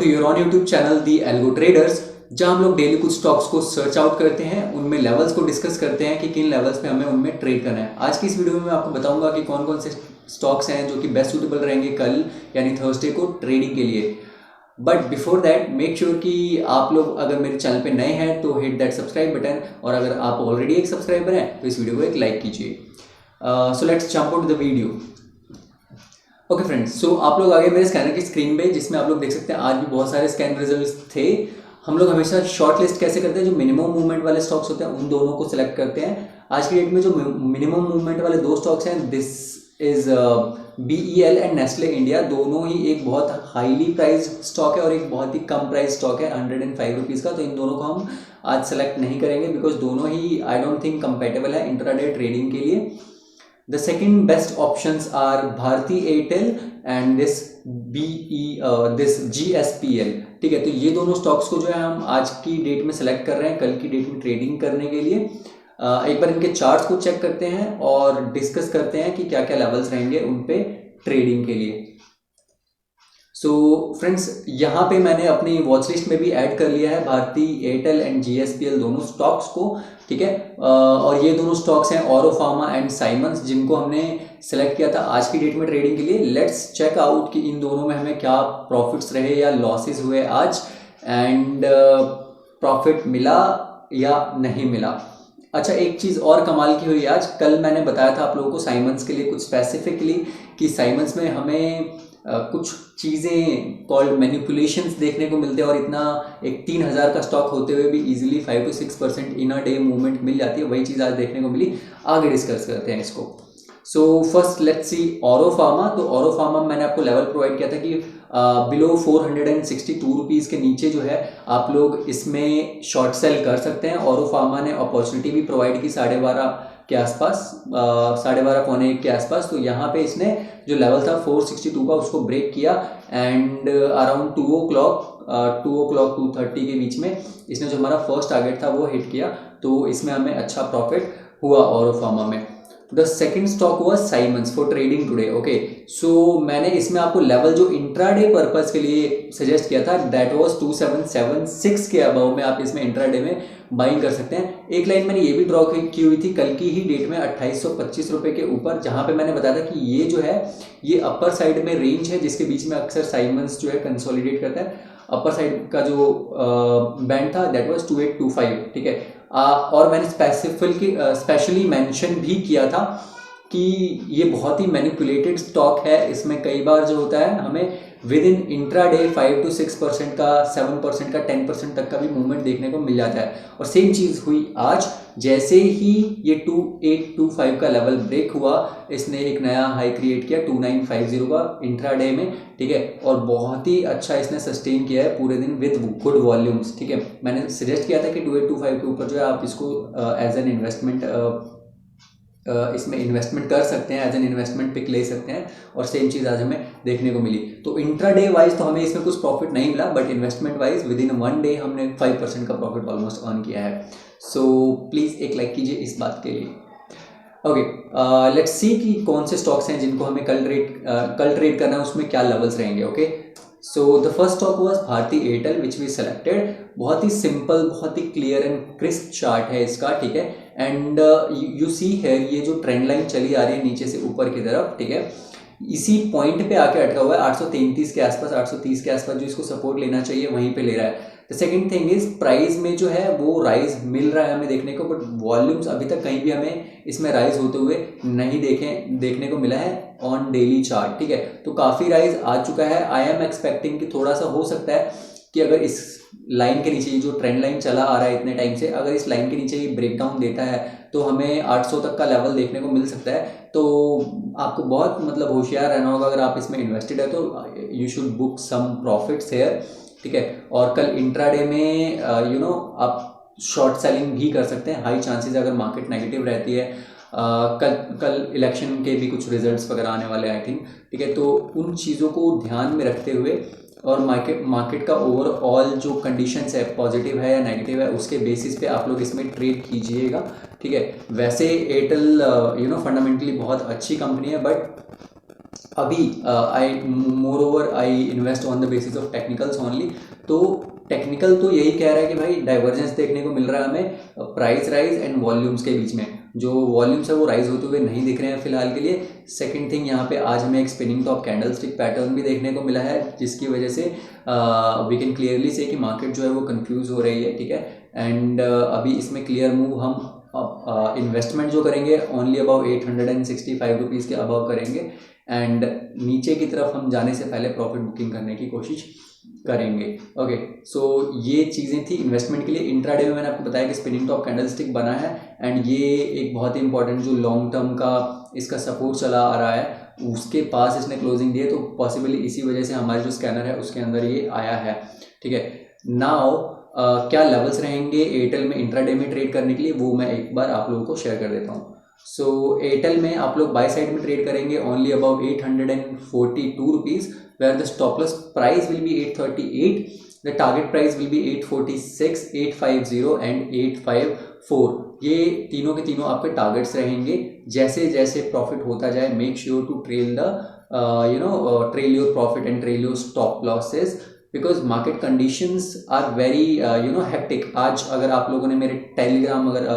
To your own YouTube channel the Algo Traders, जहां हम लोग डेली कुछ स्टॉक्स को सर्च आउट करते हैं, उनमें लेवल्स को डिस्कस करते हैं कि किन लेवल्स पे हमें उनमें ट्रेड करना है। आज की इस वीडियो में मैं आपको बताऊंगा कि कौन कौन से स्टॉक्स हैं जो कि बेस्ट सूटेबल रहेंगे कल यानी थर्सडे को ट्रेडिंग के लिए। But before that make sure कि आप लोग अगर मेरे चैनल पे नए हैं तो हिट दैट सब्सक्राइब बटन, और अगर आप ऑलरेडी एक सब्सक्राइबर हैं तो इस वीडियो को एक लाइक कीजिए। So let's jump out the video. Okay friends, so आप लोग आगे मेरे स्कैनर की स्क्रीन पे, जिसमें आप लोग देख सकते हैं आज भी बहुत सारे स्कैन रिजल्ट्स थे। हम लोग हमेशा शॉर्ट लिस्ट कैसे करते हैं, जो मिनिमम मूवमेंट वाले स्टॉक्स होते हैं उन दोनों को सिलेक्ट करते हैं। आज की डेट में जो मिनिमम मूवमेंट वाले दो स्टॉक्स हैं, this is BEL and Nestle India. दोनों ही एक बहुत हाईली प्राइस स्टॉक है और एक बहुत ही कम प्राइस स्टॉक है 105 रुपीज़ का। तो इन दोनों को हम आज सेलेक्ट नहीं करेंगे बिकॉज दोनों ही आई डोंट थिंक कंपेटेबल है इंट्राडे ट्रेडिंग के लिए। The second best options are Bharti Airtel and this GSPL। ठीक है, तो ये दोनों स्टॉक्स को जो है हम आज की डेट में सेलेक्ट कर रहे हैं कल की डेट में ट्रेडिंग करने के लिए। एक बार इनके चार्ट्स को चेक करते हैं और डिस्कस करते हैं कि क्या क्या लेवल्स रहेंगे उन पे ट्रेडिंग के लिए। सो फ्रेंड्स, यहाँ पे मैंने अपनी वॉच लिस्ट में भी ऐड कर लिया है भारती एयरटेल एंड GSPL दोनों स्टॉक्स को। ठीक है, और ये दोनों स्टॉक्स हैं ऑरो फार्मा एंड साइमंस, जिनको हमने सेलेक्ट किया था आज की डेट में ट्रेडिंग के लिए। लेट्स चेक आउट कि इन दोनों में हमें क्या प्रॉफिट्स रहे या लॉसेस हुए आज, एंड प्रॉफिट मिला या नहीं मिला। अच्छा, एक चीज़ और कमाल की हुई आज। कल मैंने बताया था आप लोगों को साइमंस के लिए कुछ स्पेसिफिकली कि साइमंस में हमें कुछ चीज़ें कॉल्ड मैनिपुलेशंस देखने को मिलते हैं, और इतना एक 3000 का स्टॉक होते हुए भी easily 5 to 6% in a day movement मिल जाती है। वही चीज़ आज देखने को मिली। आगे डिस्कस करते हैं इसको। So first let's see Auro pharma. तो ऑरो फार्मा मैंने आपको लेवल प्रोवाइड किया था कि बिलो 462 रुपीज़ के नीचे जो है आप लोग इसमें शॉर्ट सेल कर सकते हैं। ऑरो फार्मा ने अपॉर्चुनिटी भी प्रोवाइड की 12:30 के आसपास, 12:30 पौने 1 के आसपास। तो यहाँ पे इसने जो लेवल था 462 का उसको ब्रेक किया, एंड अराउंड 2 o'clock 2:30 के बीच में इसने जो हमारा फर्स्ट टारगेट था वो हिट किया। तो इसमें हमें अच्छा प्रॉफिट हुआ ऑरो फार्मा में। द सेकेंड स्टॉक हुआ Siemens for trading today. Okay, so मैंने इसमें आपको लेवल जो इंट्राडे पर्पस के लिए सजेस्ट किया था दैट वाज 2776 के अबव में आप इसमें इंट्राडे में बाइंग कर सकते हैं। एक लाइन मैंने ये भी ड्रॉ की हुई थी कल की ही डेट में 2825 रुपये के ऊपर, जहां पे मैंने बताया था कि ये जो है ये अपर साइड में रेंज है जिसके बीच में अक्सर साइमंस जो है कंसोलिडेट करता है। अपर साइड का जो बैंड था दैट वाज 2825। ठीक है, और मैंने स्पेशली मेंशन भी किया था कि ये बहुत ही मैनिपुलेटेड स्टॉक है। इसमें कई बार जो होता है हमें विद इन इंट्राडे 5 to 6% का, 7% का, 10% तक का भी मूवमेंट देखने को मिल जाता है। और सेम चीज़ हुई आज। जैसे ही ये 2825 का लेवल ब्रेक हुआ, इसने एक नया हाई क्रिएट किया 2950 का इंट्राडे में। ठीक है, और बहुत ही अच्छा इसने सस्टेन किया है पूरे दिन विद गुड वॉल्यूम्स। ठीक है, मैंने सजेस्ट किया था कि 2825 के ऊपर जो है आप इसको एज एन इन्वेस्टमेंट इसमें इन्वेस्टमेंट कर सकते हैं, एज एन इन्वेस्टमेंट पिक ले सकते हैं। और सेम चीज़ आज हमें देखने को मिली। तो इंट्राडे वाइज तो हमें इसमें कुछ प्रॉफिट नहीं मिला, but investment wise with in 1 day हमने 5% का प्रॉफिट ऑलमोस्ट अर्न किया है। सो प्लीज़ एक लाइक कीजिए इस बात के लिए। ओके, लेट्स सी कि कौन से स्टॉक्स हैं जिनको हमें कल ट्रेड करना है, उसमें क्या लेवल्स रहेंगे। Okay, so the first stock was Bharti Airtel which we selected. बहुत ही सिंपल, बहुत ही क्लियर एंड क्रिस्प चार्ट है इसका। ठीक है, एंड यू सी हेयर ये जो ट्रेंड लाइन चली आ रही है नीचे से ऊपर की तरफ। ठीक है, इसी पॉइंट पे आके अटका हुआ है 833 के आसपास, 830 के आसपास जो इसको सपोर्ट लेना चाहिए वहीं पे ले रहा है। The second thing is price में जो है वो राइज मिल रहा है हमें देखने को, बट वॉल्यूम्स अभी तक कहीं भी हमें इसमें राइज होते हुए नहीं देखने को मिला है ऑन डेली चार्ट। ठीक है, तो काफ़ी राइज आ चुका है। आई एम एक्सपेक्टिंग कि थोड़ा सा हो सकता है कि अगर इस लाइन के नीचे, जो ट्रेंड लाइन चला आ रहा है इतने टाइम से, अगर इस लाइन के नीचे ये ब्रेकडाउन देता है तो हमें 800 तक का लेवल देखने को मिल सकता है। तो आपको बहुत मतलब होशियार रहना होगा अगर आप इसमें इन्वेस्टेड है तो you should book some profits here. ठीक है, और कल इंट्राडे में आप शॉर्ट सेलिंग भी कर सकते हैं। हाई चांसेस अगर मार्केट नेगेटिव रहती है। कल इलेक्शन के भी कुछ रिजल्ट्स वगैरह आने वाले आई थिंक। ठीक है, तो उन चीज़ों को ध्यान में रखते हुए और मार्केट का ओवरऑल जो कंडीशंस है पॉजिटिव है या नेगेटिव है उसके बेसिस पे आप लोग इसमें ट्रेड कीजिएगा। ठीक है, वैसे एयरटेल फंडामेंटली बहुत अच्छी कंपनी है, बट अभी I moreover I invest on the basis of technicals only. तो टेक्निकल तो यही कह रहा है कि भाई डाइवर्जेंस देखने को मिल रहा है हमें प्राइस राइज एंड वॉल्यूम्स के बीच में। जो वॉल्यूम्स है वो राइज होते हुए नहीं दिख रहे हैं फिलहाल के लिए। सेकंड थिंग, यहाँ पे आज हमें एक स्पिनिंग टॉप कैंडलस्टिक पैटर्न भी देखने को मिला है, जिसकी वजह से वी कैन क्लियरली से कि मार्केट जो है वो कंफ्यूज हो रही है, ठीक है। एंड अभी इसमें क्लियर मूव हम इन्वेस्टमेंट जो करेंगे ओनली अबाउ 865 रुपीज़ के अबाव करेंगे, एंड नीचे की तरफ हम जाने से पहले प्रॉफिट बुकिंग करने की कोशिश करेंगे। ओके, सो ये चीज़ें थी इन्वेस्टमेंट के लिए। इंट्राडे में मैंने आपको बताया कि स्पिनिंग टॉप कैंडलस्टिक बना है, एंड ये एक बहुत ही इंपॉर्टेंट जो लॉन्ग टर्म का इसका सपोर्ट चला आ रहा है उसके पास इसने क्लोजिंग दी है, तो पॉसिबली इसी वजह से हमारे जो स्कैनर है उसके अंदर ये आया है, ठीक है। नाउ क्या लेवल्स रहेंगे एयरटेल में इंट्राडे में ट्रेड करने के लिए, वो मैं एक बार आप लोगों को शेयर कर देता हूँ। सो एयरटेल में आप लोग बाय साइड में ट्रेड करेंगे only about 842 rupees, where the stop loss price will be 838, the target price will be 846, 850 and 854। ये तीनों के तीनों आपके टारगेट्स रहेंगे। जैसे जैसे प्रॉफिट होता जाए make sure to trail the trail your profit and trail your stop losses, because market conditions are very hectic. आज अगर आप लोगों ने मेरे टेलीग्राम, अगर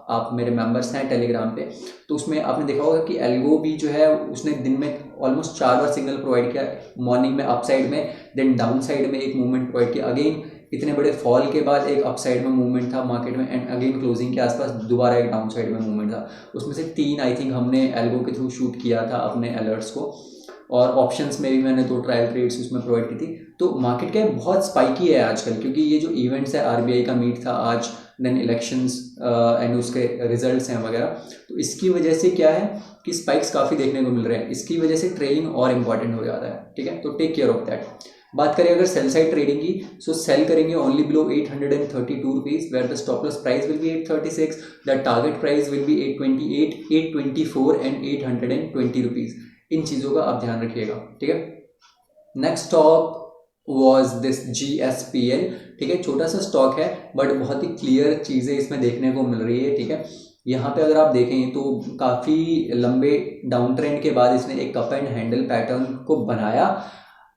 आप मेरे मेंबर्स हैं टेलीग्राम पे, तो उसमें आपने देखा होगा कि एल्गो भी जो है उसने दिन में ऑलमोस्ट 4 बार सिग्नल प्रोवाइड किया। मॉर्निंग में अप साइड में, देन डाउन साइड में एक मूवमेंट प्रोवाइड किया, अगेन इतने बड़े फॉल के बाद एक अप साइड में मूवमेंट था मार्केट में, एंड अगेन क्लोजिंग के आसपास दोबारा एक डाउन साइड में मूवमेंट था। उसमें से 3 आई थिंक हमने एल्गो के थ्रू शूट किया था अपने अलर्ट्स को, और ऑप्शंस में भी मैंने 2 ट्रायल ट्रेड्स उसमें प्रोवाइड की थी। तो मार्केट क्या है, बहुत स्पाइकी है आजकल, क्योंकि ये जो इवेंट्स है, आरबीआई का मीट था आज, देन इलेक्शंस एंड उसके रिजल्ट्स हैं वगैरह, तो इसकी वजह से क्या है कि स्पाइक्स काफ़ी देखने को मिल रहे हैं। इसकी वजह से ट्रेडिंग और इम्पॉर्टेंट हो जाता है, ठीक है। तो टेक केयर ऑफ दैट। बात करें अगर सेल साइड ट्रेडिंग की, सो सेल करेंगे only below 832 rupees, where the stop loss price will be 836, the target price will be 828, 824 and 820 rupees. इन चीज़ों का आप ध्यान रखिएगा, ठीक है। Next stock was this GSPL, ठीक है। छोटा सा स्टॉक है बट बहुत ही क्लियर चीज़ें इसमें देखने को मिल रही है, ठीक है। यहाँ पे अगर आप देखें तो काफ़ी लंबे डाउन ट्रेंड के बाद इसने एक कप एंड हैंडल पैटर्न को बनाया,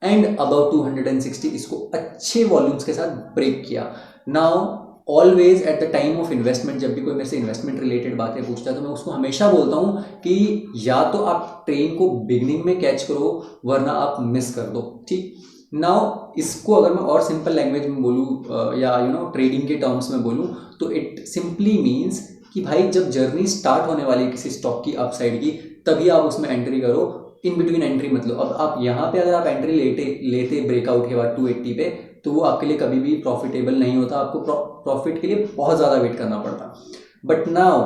एंड अबाउट 260 इसको अच्छे वॉल्यूम्स के साथ ब्रेक किया। Now always at the time of investment, जब भी कोई मेरे से इन्वेस्टमेंट रिलेटेड बातें पूछता है तो मैं उसको हमेशा बोलता हूँ कि या तो आप ट्रेन को बिगनिंग में कैच करो, वरना आप मिस कर दो, ठीक। नाउ इसको अगर मैं और सिंपल लैंग्वेज में बोलूँ या ट्रेडिंग के टर्म्स में बोलूँ, तो इट सिंपली मीन्स कि भाई जब जर्नी स्टार्ट होने वाली है किसी स्टॉक की अपसाइड की, तभी आप उसमें एंट्री करो, इन बिटवीन एंट्री मत लो। अब आप यहाँ पे अगर आप एंट्री लेते ब्रेकआउट के बाद 280 पे, तो वो आपके लिए कभी भी प्रॉफिटेबल नहीं होता, आपको प्रॉफिट के लिए बहुत ज़्यादा वेट करना पड़ता। बट नाउ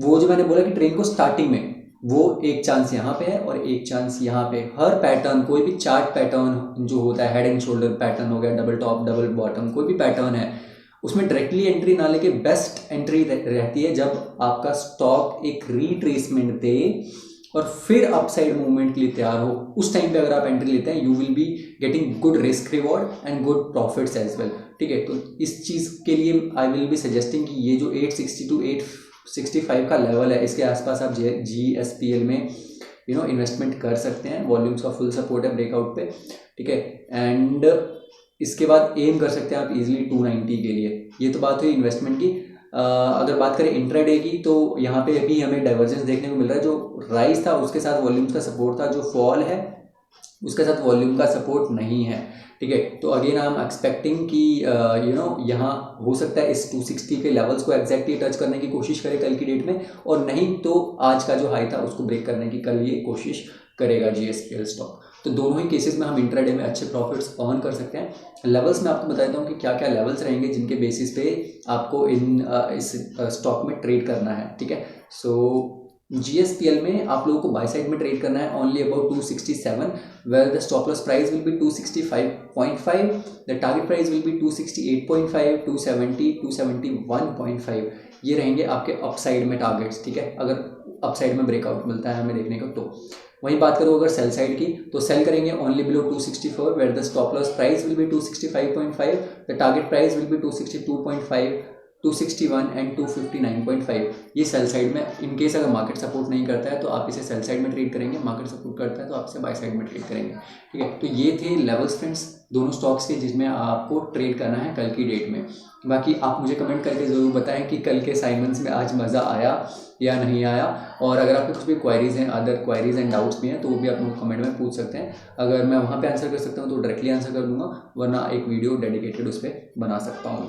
वो जो मैंने बोला कि ट्रेन को स्टार्टिंग में, वो एक चांस यहाँ पे है और एक चांस यहाँ पे। हर पैटर्न, कोई भी चार्ट पैटर्न जो होता है, हेड एंड शोल्डर पैटर्न हो गया, डबल टॉप डबल बॉटम, कोई भी पैटर्न है, उसमें डायरेक्टली एंट्री ना लेके बेस्ट एंट्री रहती है जब आपका स्टॉक एक रीट्रेसमेंट दे और फिर अपसाइड मूवमेंट के लिए तैयार हो। उस टाइम पे अगर आप एंट्री लेते हैं, you will be getting good risk reward and good profits as well, ठीक है। तो इस चीज़ के लिए आई विल बी सजेस्टिंग कि ये जो 860 to 865 का लेवल है, इसके आसपास आप GSPL में इन्वेस्टमेंट कर सकते हैं। वॉल्यूम्स का फुल सपोर्ट है ब्रेकआउट पे, ठीक है। एंड इसके बाद एम कर सकते हैं आप इजीली 290 के लिए। ये तो बात हुई इन्वेस्टमेंट की। अगर बात करें इंट्राडे की, तो यहाँ पे अभी हमें डाइवर्जेंस देखने को मिल रहा है। जो राइज था उसके साथ वॉल्यूम्स का सपोर्ट था, जो फॉल है उसके साथ वॉल्यूम का सपोर्ट नहीं है, ठीक है। तो अगेन आई एम एक्सपेक्टिंग कि यहाँ हो सकता है इस 260 के लेवल्स को एग्जैक्टली टच करने की कोशिश करे कल की डेट में, और नहीं तो आज का जो हाई था उसको ब्रेक करने की कल ये कोशिश करेगा GSPL स्टॉक। तो दोनों ही केसेस में हम इंट्राडे में अच्छे प्रॉफिट्स अर्न कर सकते हैं। लेवल्स में आपको बताता हूँ कि क्या क्या लेवल्स रहेंगे जिनके बेसिस पे आपको इस स्टॉक में ट्रेड करना है, ठीक है। सो GSPL में आप लोगों को बाय साइड में ट्रेड करना है only about 267, where the stop loss price will be 265.5, the target price will be 268.5, 270, 271.5। ये रहेंगे आपके अपसाइड में टारगेट्स, ठीक है, अगर अपसाइड में ब्रेकआउट मिलता है हमें देखने को। तो वहीं बात करो अगर सेल साइड की, तो सेल करेंगे only below 264, where the stop loss price will be 265.5, the target price will be 262.5, 261 and 259.5 ये सेल साइड में, इन केस अगर मार्केट सपोर्ट नहीं करता है तो आप इसे सेल साइड में ट्रेड करेंगे, मार्केट सपोर्ट करता है तो आप इसे बाय साइड में ट्रेड करेंगे। ठीक है, तो ये थे लेवल्स फ्रेंड्स दोनों स्टॉक्स के जिसमें आपको ट्रेड करना है कल की डेट में। बाकी आप मुझे कमेंट करके ज़रूर बताएं कि कल के साइमंस में आज मज़ा आया या नहीं आया, और अगर आपके कुछ भी क्वायरीज़ हैं, अदर क्वायरीज़ एंड डाउट्स भी हैं तो वो भी आप लोग कमेंट में पूछ सकते हैं। अगर मैं वहाँ पे आंसर कर सकता हूँ तो डायरेक्टली आंसर कर दूंगा, वरना एक वीडियो डेडिकेटेड उस पर बना सकता हूँ।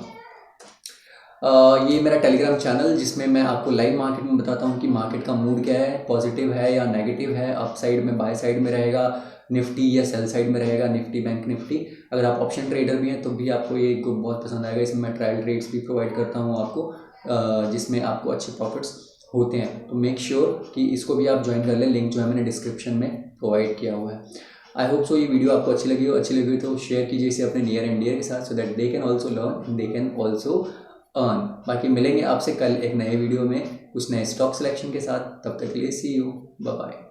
ये मेरा टेलीग्राम चैनल जिसमें मैं आपको लाइव मार्केट में बताता हूँ कि मार्केट का मूड क्या है, पॉजिटिव है या नेगेटिव है, अप साइड में बाय साइड में रहेगा निफ्टी या सेल साइड में रहेगा निफ्टी बैंक निफ्टी। अगर आप ऑप्शन ट्रेडर भी हैं तो भी आपको ये ग्रुप बहुत पसंद आएगा। इसमें मैं ट्रायल ट्रेड्स भी प्रोवाइड करता हूँ आपको, जिसमें आपको अच्छे प्रॉफिट्स होते हैं। तो मेक श्योर कि इसको भी आप ज्वाइन कर लें, लिंक जो है मैंने डिस्क्रिप्शन में प्रोवाइड किया हुआ है। आई होप सो ये वीडियो आपको अच्छी लगी तो शेयर कीजिए इसे अपने नियर एंड डियर के साथ, so that they can also learn and they can also earn. बाकी मिलेंगे आपसे कल एक नए वीडियो में कुछ नए स्टॉक सिलेक्शन के साथ, तब तक के लिए सी यू, बाय बाय।